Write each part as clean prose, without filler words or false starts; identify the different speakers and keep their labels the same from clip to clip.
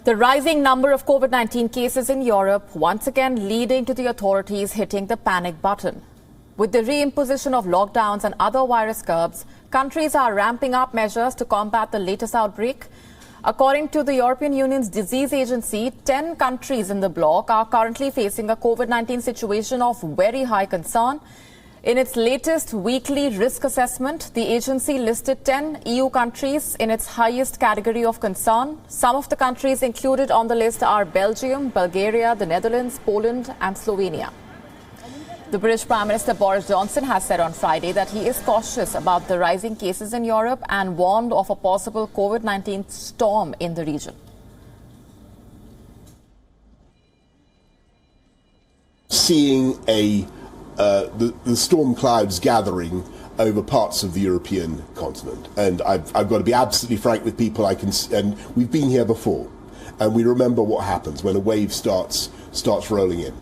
Speaker 1: The rising number of COVID-19 cases in Europe once again leading to the authorities hitting the panic button. With the re-imposition of lockdowns and other virus curbs, countries are ramping up measures to combat the latest outbreak. According to the European Union's disease agency, 10 countries in the bloc are currently facing a COVID-19 situation of very high concern. In its latest weekly risk assessment, the agency listed 10 EU countries in its highest category of concern. Some of the countries included on the list are Belgium, Bulgaria, the Netherlands, Poland and Slovenia. The British Prime Minister Boris Johnson has said on Friday that he is cautious about the rising cases in Europe and warned of a possible COVID-19 storm in the region.
Speaker 2: Seeing the storm clouds gathering over parts of the European continent. And I've got to be absolutely frank with people. And we've been here before, and we remember what happens when a wave starts rolling in.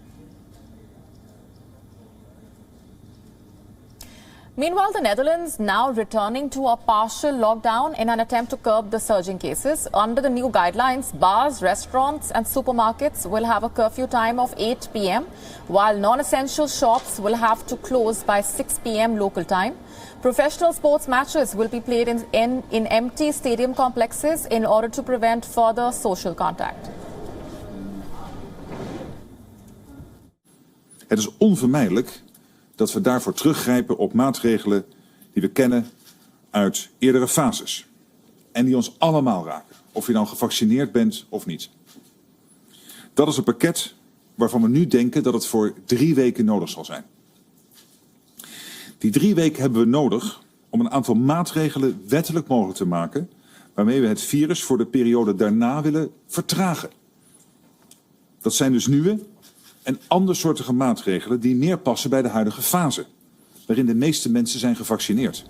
Speaker 1: Meanwhile, the Netherlands now returning to a partial lockdown in an attempt to curb the surging cases. Under the new guidelines, bars, restaurants and supermarkets will have a curfew time of 8 p.m, while non-essential shops will have to close by 6 p.m. local time. Professional sports matches will be played in empty stadium complexes in order to prevent further social contact.
Speaker 3: Het is onvermijdelijk dat we daarvoor teruggrijpen op maatregelen die we kennen uit eerdere fases. En die ons allemaal raken, of je nou gevaccineerd bent of niet. Dat is een pakket waarvan we nu denken dat het voor 3 weken nodig zal zijn. Die 3 weken hebben we nodig om een aantal maatregelen wettelijk mogelijk te maken, waarmee we het virus voor de periode daarna willen vertragen. Dat zijn dus nieuwe en andersoortige maatregelen die meer passen bij de huidige fase, waarin de meeste mensen zijn gevaccineerd.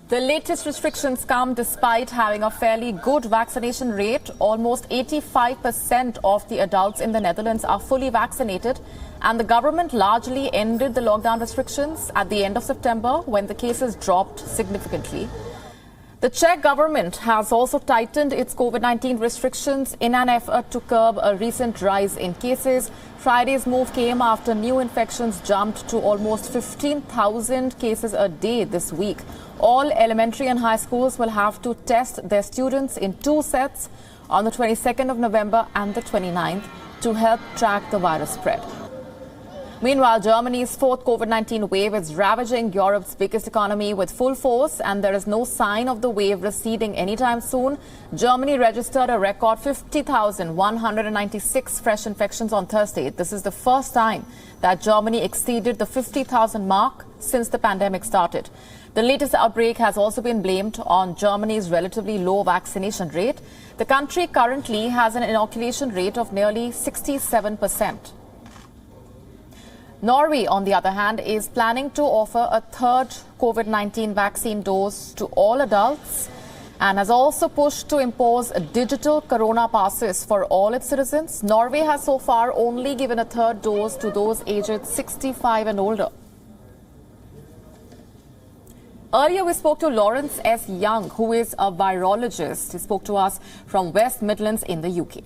Speaker 1: The latest restrictions come despite having a fairly good vaccination rate. Almost 85% of the adults in the Netherlands are fully vaccinated, and the government largely ended the lockdown restrictions at the end of September when the cases dropped significantly. The Czech government has also tightened its COVID-19 restrictions in an effort to curb a recent rise in cases. Friday's move came after new infections jumped to almost 15,000 cases a day this week. All elementary and high schools will have to test their students in 2 sets on the 22nd of November and the 29th to help track the virus spread. Meanwhile, Germany's 4th COVID-19 wave is ravaging Europe's biggest economy with full force, and there is no sign of the wave receding anytime soon. Germany registered a record 50,196 fresh infections on Thursday. This is the first time that Germany exceeded the 50,000 mark since the pandemic started. The latest outbreak has also been blamed on Germany's relatively low vaccination rate. The country currently has an inoculation rate of nearly 67%. Norway, on the other hand, is planning to offer a 3rd COVID-19 vaccine dose to all adults and has also pushed to impose digital corona passes for all its citizens. Norway has so far only given a 3rd dose to those aged 65 and older. Earlier, we spoke to Lawrence S. Young, who is a virologist. He spoke to us from West Midlands in the UK.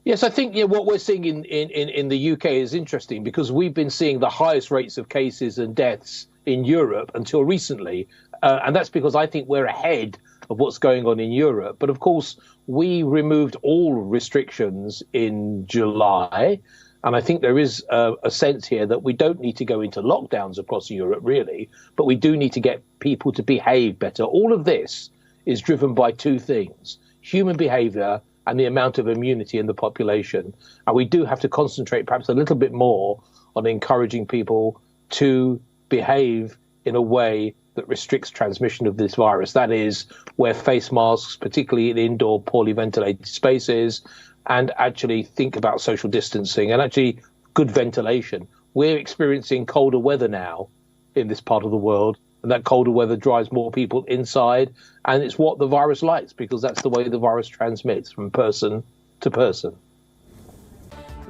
Speaker 4: Yes, I think what we're seeing in the UK is interesting because we've been seeing the highest rates of cases and deaths in Europe until recently. And that's because I think we're ahead of what's going on in Europe. But of course, we removed all restrictions in July. And I think there is a sense here that we don't need to go into lockdowns across Europe, really, but we do need to get people to behave better. All of this is driven by 2 things: human behavior and the amount of immunity in the population. And we do have to concentrate perhaps a little bit more on encouraging people to behave in a way that restricts transmission of this virus. That is, wear face masks, particularly in indoor, poorly ventilated spaces, and actually think about social distancing and actually good ventilation. We're experiencing colder weather now in this part of the world, and that colder weather drives more people inside, and it's what the virus likes because that's the way the virus transmits from person to person.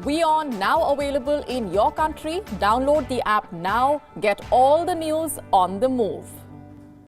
Speaker 1: WION now available in your country. Download the app now. Get all the news on the move.